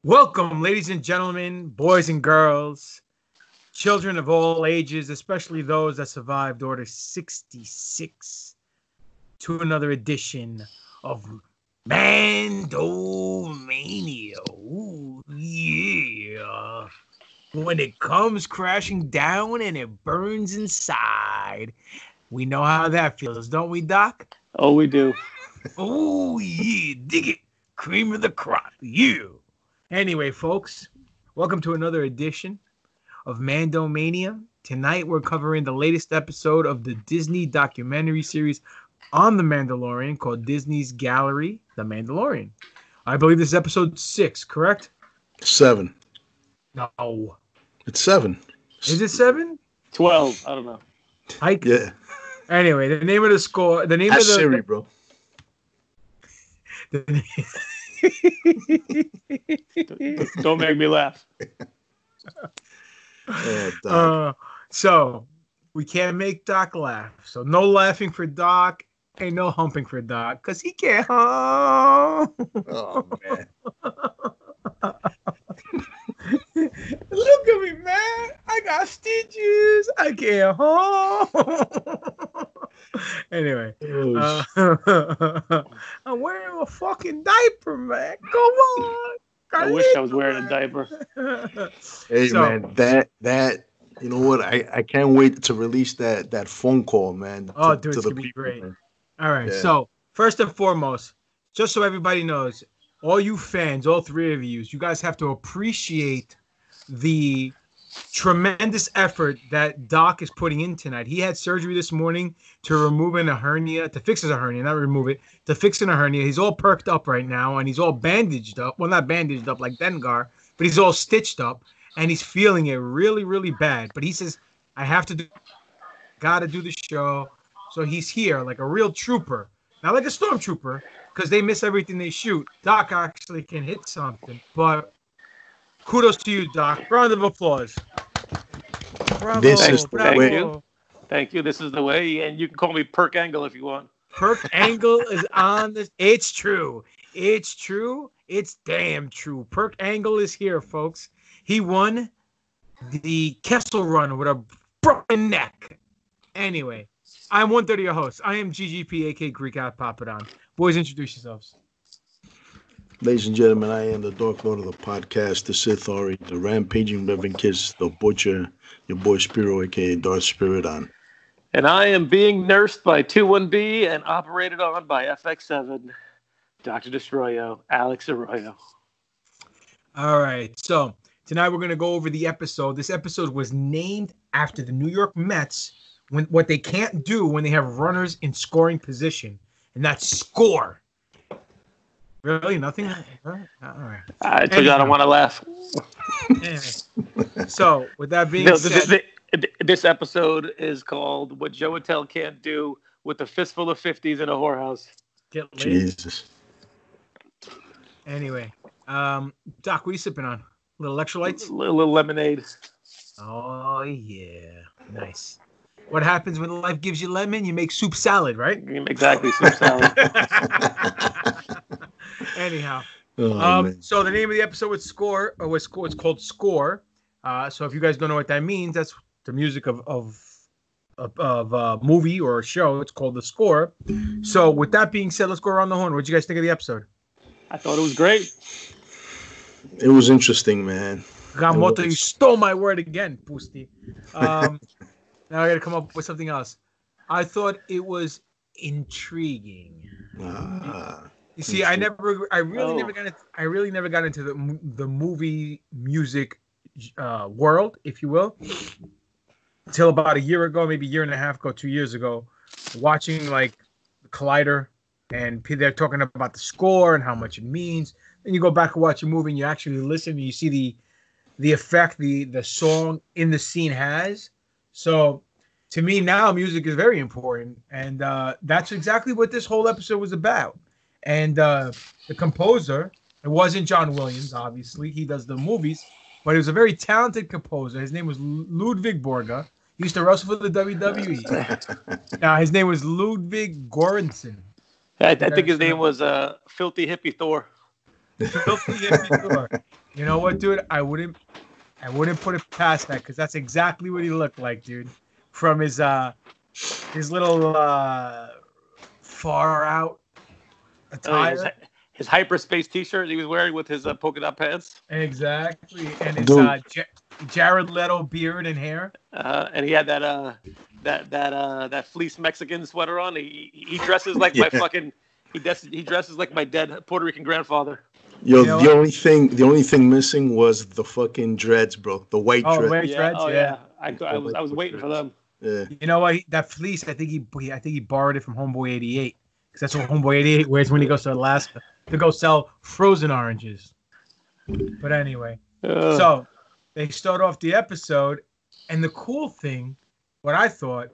Welcome, ladies and gentlemen, boys and girls, children of all ages, especially those that survived Order 66, to another edition of MANDOMANIA. Ooh, yeah. When it comes crashing down and it burns inside. We know how that feels, don't we, Doc? Oh, we do. Oh, yeah. Dig it. Cream of the crop. You. Anyway, folks, welcome to another edition of Mandomania. Tonight, we're covering the latest episode of the Disney documentary series on The Mandalorian called Disney's Gallery, The Mandalorian. I believe this is episode 6, correct? 7. No. It's 7. Is it 7? 12. I don't know. Hike? Yeah. Anyway, the name of the score, the name That's of the Siri, bro. Don't make me laugh. So we can't make Doc laugh. So no laughing for Doc. Ain't no humping for Doc because he can't hump. Oh man. Look at me, man. I got stitches. I can't hump. Anyway, I'm wearing a fucking diaper, man. Come on. I wish I was wearing a diaper. Hey, man, that you know what? I can't wait to release that phone call, man. Oh, dude, it's gonna be great. Man. All right, yeah. So first and foremost, just so everybody knows, all you fans, all three of you guys have to appreciate the tremendous effort that Doc is putting in tonight. He had surgery this morning to remove a hernia, to fix a hernia, not remove it, to fix a hernia. He's all perked up right now, and he's all bandaged up. Well, not bandaged up like Dengar, but he's all stitched up, and he's feeling it really, really bad. But he says, I have to gotta do the show. So he's here like a real trooper, not like a stormtrooper, because they miss everything they shoot. Doc actually can hit something, but kudos to you, Doc. Round of applause. Bravo, Thank you. This is the way, and you can call me Perk Angle if you want. Perk Angle is on this. It's true. It's true. It's damn true. Perk Angle is here, folks. He won the Kessel Run with a broken neck. Anyway, I'm one-third of your host. I am GGP, a.k.a. Greek Out Papadon. Boys, introduce yourselves. Ladies and gentlemen, I am the Dark Lord of the podcast, the Sith Ori, the Rampaging Reverend Kiss, the Butcher, your boy Spiro, a.k.a. Darth Spiridon. And I am being nursed by 21B and operated on by FX7, Dr. Destroyo, Alex Arroyo. All right, so tonight we're going to go over the episode. This episode was named after the New York Mets, when what they can't do when they have runners in scoring position, and that's score. Really? Nothing? All right. I told you I don't want to laugh. So, with that being said... This episode is called What Joe and Tell Can't Do with a Fistful of 50s in a Whorehouse. Get laid. Jesus. Anyway, Doc, what are you sipping on? Little electrolytes? Little lemonade. Oh, yeah. Nice. What happens when life gives you lemon? You make soup salad, right? Exactly, soup salad. Anyhow, so the name of the episode was Score, or it's called Score. So if you guys don't know what that means, that's the music of a movie or a show. It's called The Score. So with that being said, let's go around the horn. What did you guys think of the episode? I thought it was great. It was interesting, man. Gamoto, you stole my word again, Pusti. Now I got to come up with something else. I thought it was intriguing. You see, I really never got into the movie music world, if you will, until about a year ago, maybe a year and a half ago, 2 years ago, watching like Collider, and they're talking about the score and how much it means. Then you go back and watch a movie, and you actually listen, and you see the effect the song in the scene has. So to me now, music is very important, and that's exactly what this whole episode was about. And the composer, it wasn't John Williams, obviously. He does the movies, but he was a very talented composer. His name was Ludwig Borga. He used to wrestle for the WWE. Now, his name was Ludwig Göransson. I think his name was Filthy Hippie Thor. Filthy Hippie Thor. You know what, dude? I wouldn't put it past that because that's exactly what he looked like, dude. From his little far out attire. His hyperspace T-shirt he was wearing with his polka dot pants. Exactly, and his Dude. Jared Leto beard and hair. And he had that fleece Mexican sweater on. He dresses like my fucking. He dresses like my dead Puerto Rican grandfather. Yo, You know the only thing missing was the fucking dreads, bro. The white dreads. White dreads. Oh yeah. I was waiting for them. Yeah. You know what? That fleece, I think he borrowed it from Homeboy 88 because that's what Homeboy 88 wears when he goes to Alaska to go sell frozen oranges. But anyway, so they start off the episode, and the cool thing, what I thought,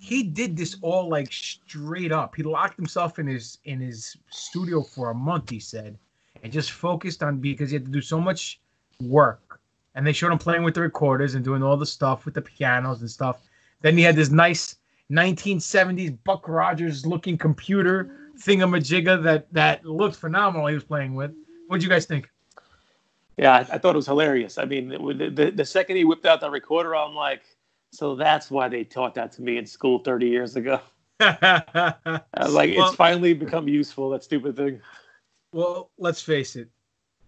he did this all like straight up. He locked himself in his studio for a month, he said, and just focused on because he had to do so much work. And they showed him playing with the recorders and doing all the stuff with the pianos and stuff. Then he had this nice 1970s Buck Rogers looking computer thingamajigga that looked phenomenal he was playing with. What'd you guys think? Yeah, I thought it was hilarious. I mean, the second he whipped out that recorder, I'm like, so that's why they taught that to me in school 30 years ago. I was like, it's finally become useful, that stupid thing. Well, let's face it.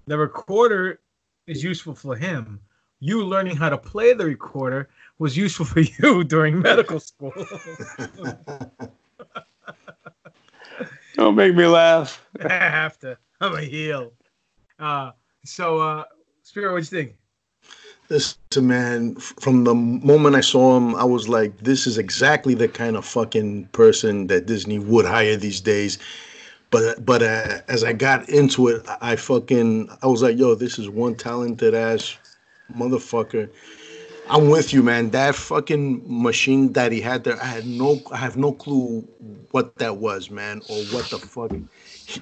The recorder is useful for him. You learning how to play the recorder was useful for you during medical school. Don't make me laugh. I have to. I'm a heel. So, Spiro, what'd you think? Listen, man, from the moment I saw him, I was like, this is exactly the kind of fucking person that Disney would hire these days. But as I got into it, I was like, yo, this is one talented ass motherfucker. I'm with you, man. That fucking machine that he had there, I have no clue what that was, man, or what the fuck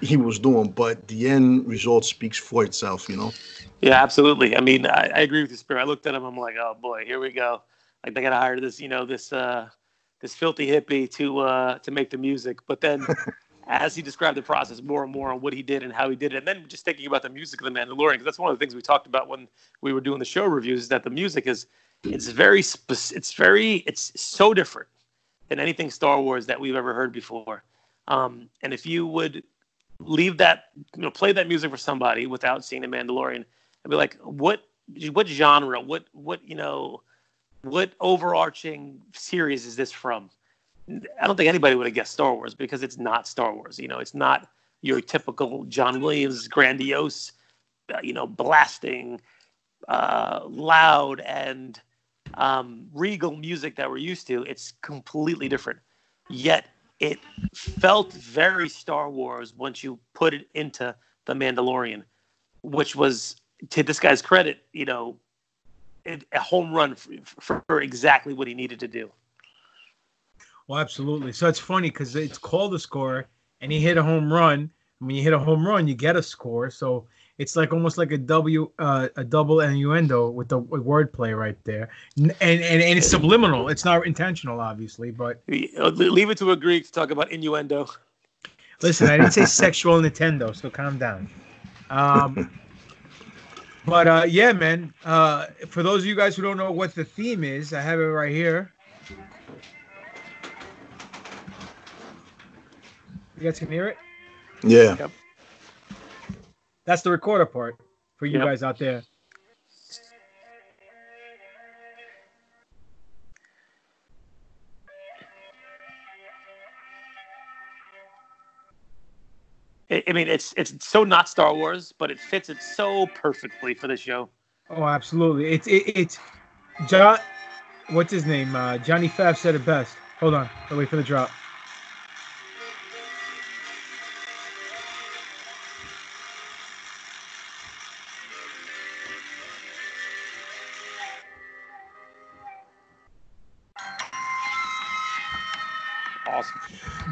he was doing. But the end result speaks for itself, you know? Yeah, absolutely. I mean, I agree with you, Spirit. I looked at him. I'm like, oh boy, here we go. Like they gotta hire this, this filthy hippie to make the music. But then, as he described the process more and more on what he did and how he did it, and then just thinking about the music of the Mandalorian, because that's one of the things we talked about when we were doing the show reviews, is that the music is it's so different than anything Star Wars that we've ever heard before. And if you would leave that, play that music for somebody without seeing the Mandalorian, I'd be like, what genre, what overarching series is this from? I don't think anybody would have guessed Star Wars because it's not Star Wars. It's not your typical John Williams grandiose, blasting, loud and regal music that we're used to. It's completely different. Yet it felt very Star Wars once you put it into The Mandalorian, which was, to this guy's credit, a home run for exactly what he needed to do. Well, absolutely. So it's funny because it's called a score, and he hit a home run. When you hit a home run, you get a score. So it's like almost like a double innuendo with the wordplay right there, and it's subliminal. It's not intentional, obviously, but leave it to a Greek to talk about innuendo. Listen, I didn't say sexual Nintendo, so calm down. But yeah, man. For those of you guys who don't know what the theme is, I have it right here. You guys can hear it? Yeah. Yep. That's the recorder part for you guys out there. I mean, it's so not Star Wars, but it fits it so perfectly for the show. Oh, absolutely. It's John. What's his name? Johnny Fav said it best. Hold on. I'll wait for the drop. Awesome.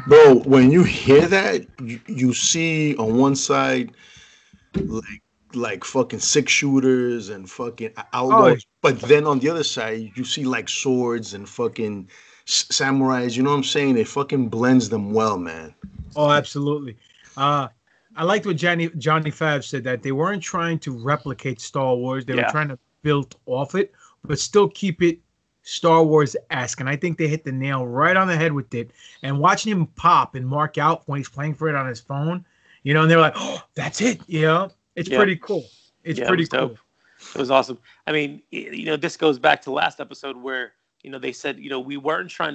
Bro, when you hear that, you see on one side like fucking six shooters and fucking outlaws, but then on the other side you see like swords and fucking samurais. You know what I'm saying? It fucking blends them well, man. Oh, absolutely. I liked what Johnny Fab said, that they weren't trying to replicate Star Wars. They were trying to build off it, but still keep it Star Wars-esque. And I think they hit the nail right on the head with it. And watching him pop and mark out when he's playing for it on his phone, you know, and they're like, oh, that's it. You know, it's pretty cool. It's pretty cool. Dope. It was awesome. I mean, you know, this goes back to last episode where, you know, they said, you know, we weren't trying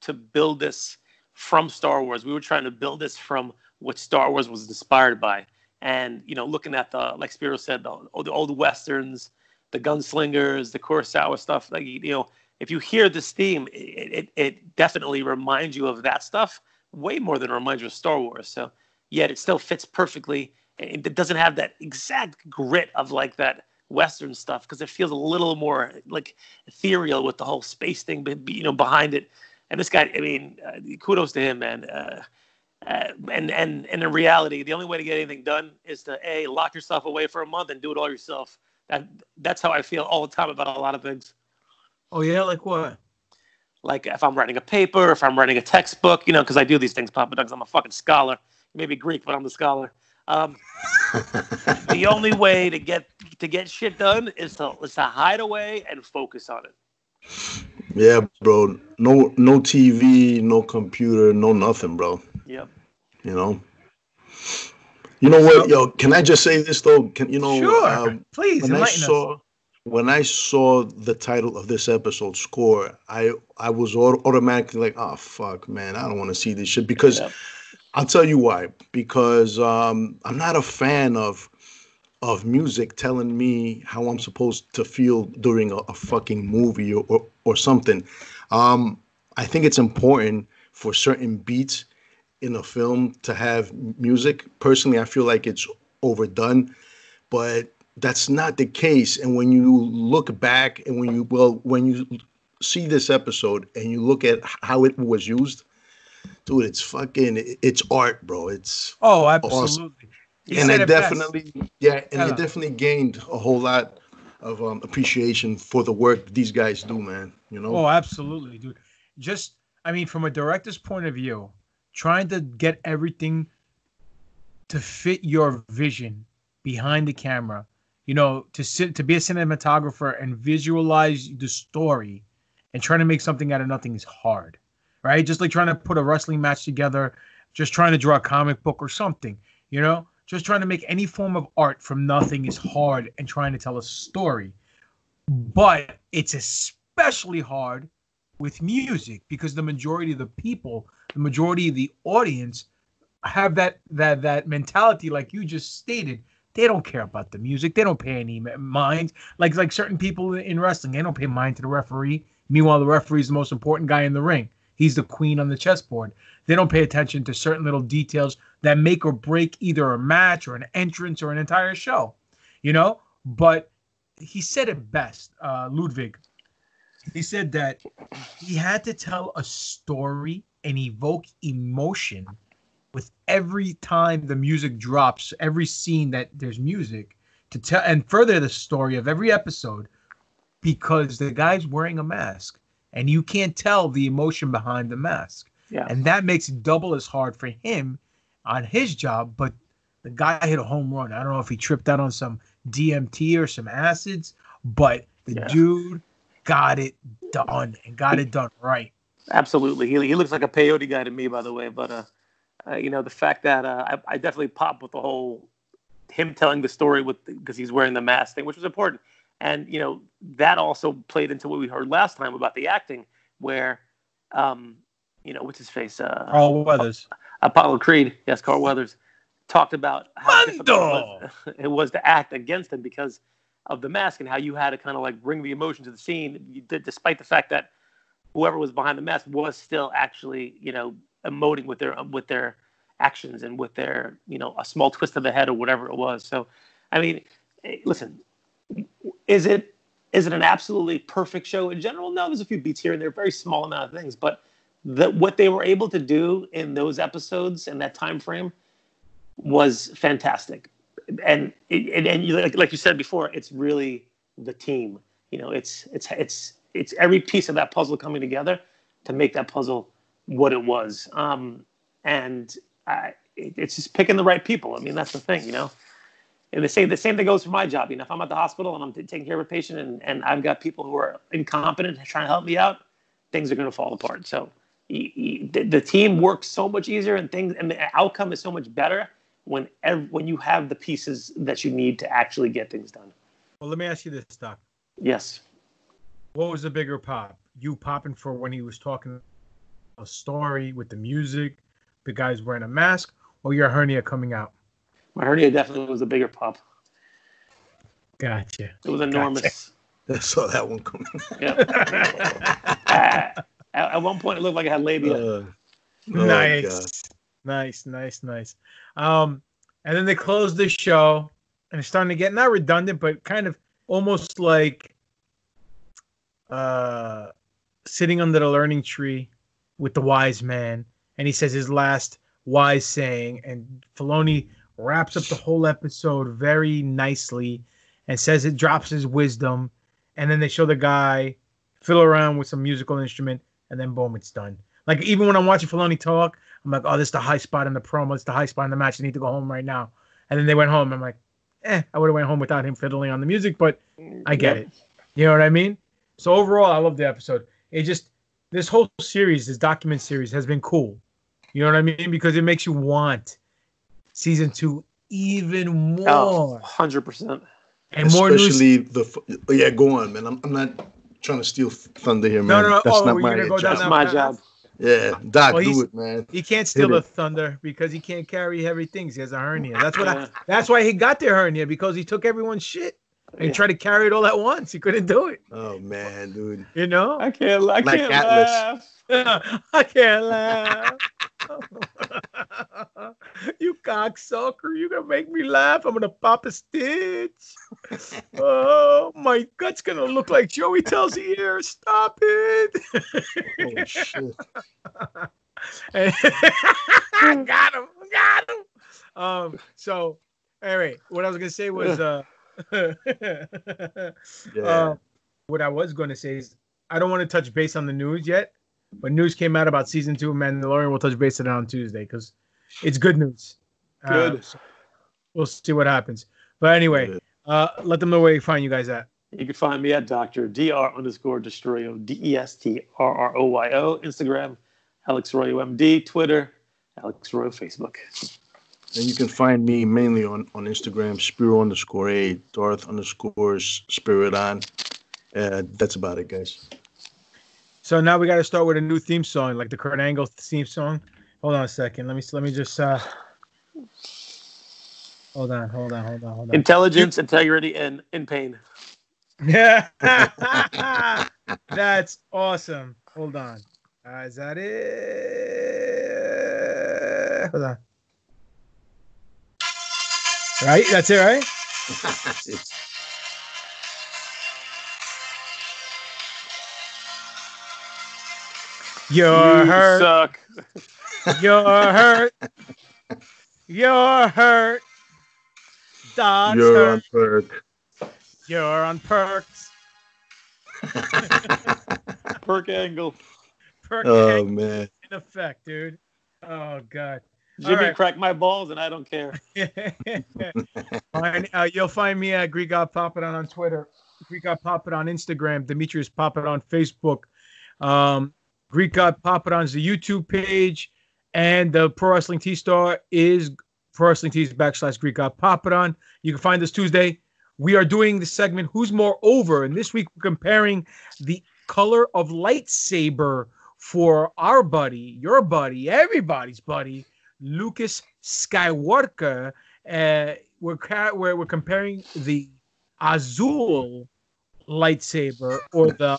to build this from Star Wars. We were trying to build this from what Star Wars was inspired by. And, you know, looking at like Spiro said, the old Westerns, the gunslingers, the Kurosawa stuff, like, you know, if you hear this theme, it definitely reminds you of that stuff way more than it reminds you of Star Wars. So, yet it still fits perfectly. It doesn't have that exact grit of like that Western stuff because it feels a little more like ethereal with the whole space thing, you know, behind it. And this guy, I mean, kudos to him, man. And in reality, the only way to get anything done is to lock yourself away for a month and do it all yourself. That's how I feel all the time about a lot of things. Oh yeah, like what? Like if I'm writing a paper, if I'm writing a textbook, you know, because I do these things, Papa Doug. I'm a fucking scholar. Maybe Greek, but I'm the scholar. The only way to get shit done is to hide away and focus on it. Yeah, bro. No TV, no computer, no nothing, bro. Yep. You know. You know what, yo? Can I just say this though? Sure. Please enlighten us. When I saw the title of this episode, Score, I was automatically like, oh fuck, man, I don't want to see this shit because I'll tell you why. Because I'm not a fan of music telling me how I'm supposed to feel during a fucking movie or something. I think it's important for certain beats in a film to have music. Personally, I feel like it's overdone, but that's not the case. And when you look back and when you see this episode and you look at how it was used, dude, it's art, bro. It's absolutely. Awesome. And it definitely, it definitely gained a whole lot of appreciation for the work these guys do, man. You know? Oh, absolutely, dude. Just, I mean, from a director's point of view, trying to get everything to fit your vision behind the camera, you know, to be a cinematographer and visualize the story and trying to make something out of nothing is hard, right? Just like trying to put a wrestling match together, just trying to draw a comic book or something, you know? Just trying to make any form of art from nothing is hard, and trying to tell a story. But it's especially hard with music because the majority of the people, the majority of the audience have that mentality, like you just stated. They don't care about the music. They don't pay any mind. Like certain people in wrestling, they don't pay mind to the referee. Meanwhile, the referee is the most important guy in the ring. He's the queen on the chessboard. They don't pay attention to certain little details that make or break either a match or an entrance or an entire show, you know? But he said it best, Ludwig. He said that he had to tell a story and evoke emotion with every time the music drops, every scene that there's music, to tell and further the story of every episode, because the guy's wearing a mask and you can't tell the emotion behind the mask. Yeah. And that makes it double as hard for him on his job. But the guy hit a home run. I don't know if he tripped out on some DMT or some acids, but the dude got it done and got it done right. Absolutely. He looks like a peyote guy to me, by the way. But, you know, the fact that I definitely popped with the whole him telling the story because he's wearing the mask thing, which was important. And, you know, that also played into what we heard last time about the acting where, you know, what's his face? Carl Weathers. Apollo Creed. Yes, Carl Weathers. Talked about how difficult it was to act against him because of the mask and how you had to kind of like bring the emotion to the scene. You did, despite the fact that whoever was behind the mask was still actually, you know, emoting with their actions and with their, you know, a small twist of the head or whatever it was. So, I mean, listen, is it an absolutely perfect show in general? No, there's a few beats here and there, very small amount of things, but what they were able to do in those episodes and that time frame was fantastic. And like you said before, it's really the team. You know, it's every piece of that puzzle coming together to make that puzzle what it was. And it's just picking the right people. I mean, that's the thing, you know. And the same thing goes for my job. You know, if I'm at the hospital and I'm taking care of a patient and I've got people who are incompetent trying to help me out, things are going to fall apart. So the team works so much easier and the outcome is so much better when you have the pieces that you need to actually get things done. Well, let me ask you this, Doc. Yes. What was the bigger pop? You popping for when he was talking a story with the music, the guy's wearing a mask, or your hernia coming out? My hernia definitely was a bigger pop. Gotcha. It was enormous. Gotcha. I saw that one coming. Yeah. At one point, it looked like I had labia. Nice. And then they closed the show, and it's starting to get not redundant, but kind of almost like sitting under the learning tree with the wise man, and he says his last wise saying, and Filoni wraps up the whole episode very nicely and says it drops his wisdom, and then they show the guy fiddle around with some musical instrument, and then boom, it's done. Like, even when I'm watching Filoni talk, I'm like, oh, this is the high spot in the promo, it's the high spot in the match, I need to go home right now. And then they went home, I'm like, I would have went home without him fiddling on the music, but I get it. You know what I mean? So overall, I love the episode. This whole series, this document series, has been cool. You know what I mean? Because it makes you want season 2 even more. Oh, 100%. And more especially yeah, go on, man. I'm not trying to steal thunder here, man. No. That's not my job. That's my job. Yeah, Doc, do it, man. He can't steal the thunder because he can't carry heavy things. He has a hernia. That's why he got the hernia, because he took everyone's shit and tried to carry it all at once. He couldn't do it. Oh man, dude. You know? I can't laugh. I can't laugh. You cocksucker. You're going to make me laugh. I'm going to pop a stitch. Oh, my gut's going to look like Joey Tells here. Stop it. Oh, shit. Got him. So, anyway, what I was going to say was, what I was going to say is, I don't want to touch base on the news yet, but news came out about season 2 of Mandalorian. We'll touch base on it on Tuesday because it's good news. Good. So we'll see what happens. But anyway, let them know where you find you guys at. You can find me at Dr. Dr_Destroyo, DESTRROYO, Instagram, Alex Royo MD, Twitter, Alex Royo, Facebook. And you can find me mainly on Instagram, Spiro_A, Darth_Spirit_on. That's about it, guys. So now we got to start with a new theme song, like the Kurt Angle theme song. Hold on a second. Let me just hold on. Intelligence, integrity, and in pain. Yeah. That's awesome. Hold on. Is that it? Hold on. Right? That's it, right? You're hurt. Suck. You're hurt. You're hurt. Doc's You're hurt. on perk. You're on perks. Perk angle. Perk Oh, angle man. in effect, dude. Oh, God. Jimmy cracked my balls, and I don't care. You'll find me at Greek God Papadon on Twitter, Greek God Papadon on Instagram, Demetrius Papadon on Facebook. Greek God Papadon's the YouTube page, and the Pro Wrestling T-Star is Pro Wrestling T's / Greek God Papadon. You can find us Tuesday. We are doing the segment Who's More Over, and this week we're comparing the color of lightsaber for our buddy, your buddy, everybody's buddy, Lucas Skywalker. We're comparing the Azul lightsaber or the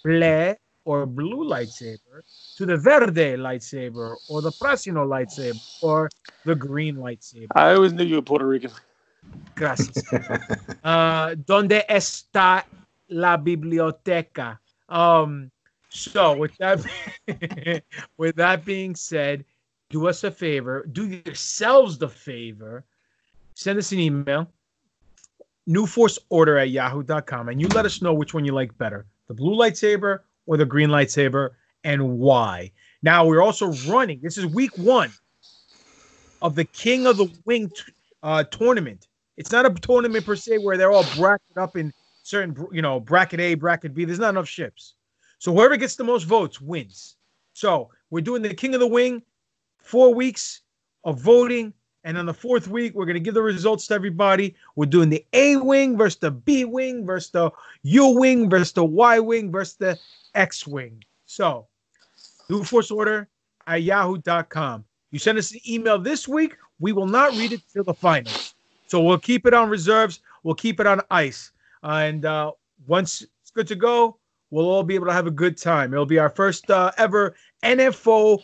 Ble or blue lightsaber to the Verde lightsaber or the Prasino lightsaber or the green lightsaber. I always knew you were Puerto Rican. Gracias. ¿Dónde está la biblioteca? So with that being said, do us a favor, do yourselves the favor, send us an email, newforceorder@yahoo.com, and you let us know which one you like better, the blue lightsaber or the green lightsaber, and why. Now, we're also running, this is week 1. of the King of the Wing tournament. It's not a tournament per se where they're all bracketed up in certain, bracket A, bracket B. There's not enough ships. So whoever gets the most votes wins. So we're doing the King of the Wing, 4 weeks of voting. And on the 4th week, we're going to give the results to everybody. We're doing the A wing versus the B wing versus the U wing versus the Y wing versus the X wing. So, New Force Order at yahoo.com. You send us an email this week, we will not read it till the finals. So we'll keep it on reserves. We'll keep it on ice. And once it's good to go, we'll all be able to have a good time. It'll be our first ever NFO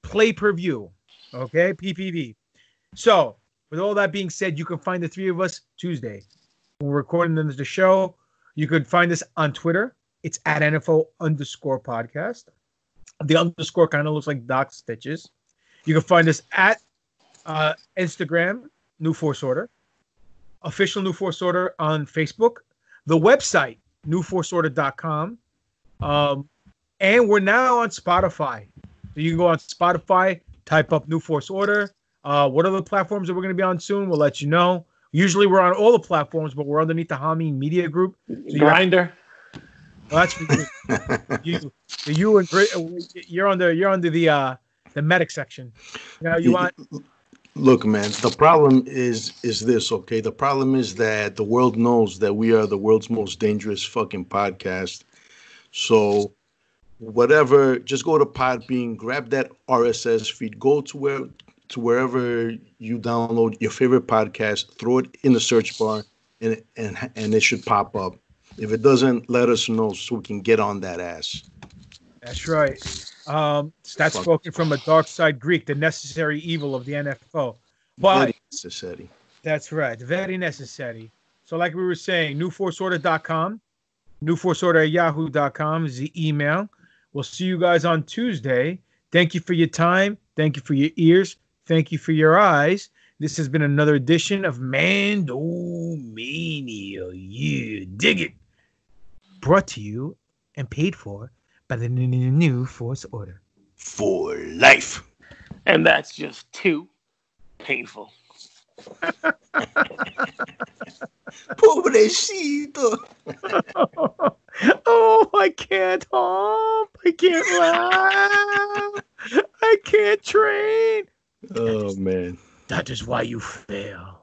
play-per-view. Okay, PPV. So, with all that being said, you can find the three of us Tuesday. We're recording the show. You could find us on Twitter. It's at NFO_podcast. The underscore kind of looks like Doc Stitches. You can find us at Instagram, New Force Order. Official New Force Order on Facebook. The website, newforceorder.com. And we're now on Spotify. So you can go on Spotify, type up New Force Order. What other platforms that we're going to be on soon? We'll let you know. Usually we're on all the platforms, but we're underneath the Hami Media Group. So Grinder. Well, that's for you. You're under the medic section. You want. Look, man. The problem is this, okay? The problem is that the world knows that we are the world's most dangerous fucking podcast. So, whatever, just go to Podbean, grab that RSS feed, go to wherever you download your favorite podcast, throw it in the search bar, and it should pop up. If it doesn't, let us know so we can get on that ass. That's right. That's spoken from a dark side Greek, the necessary evil of the NFO. But very necessary. That's right. Very necessary. So like we were saying, newforceorder.com, newforceorder@yahoo.com is the email. We'll see you guys on Tuesday. Thank you for your time. Thank you for your ears. Thank you for your eyes. This has been another edition of Mandomania. You dig it. Brought to you and paid for by the New Force Order. For life. And that's just too painful. Pobrecito. Oh, I can't hop. I can't laugh. I can't train. Oh, man. That is why you fail.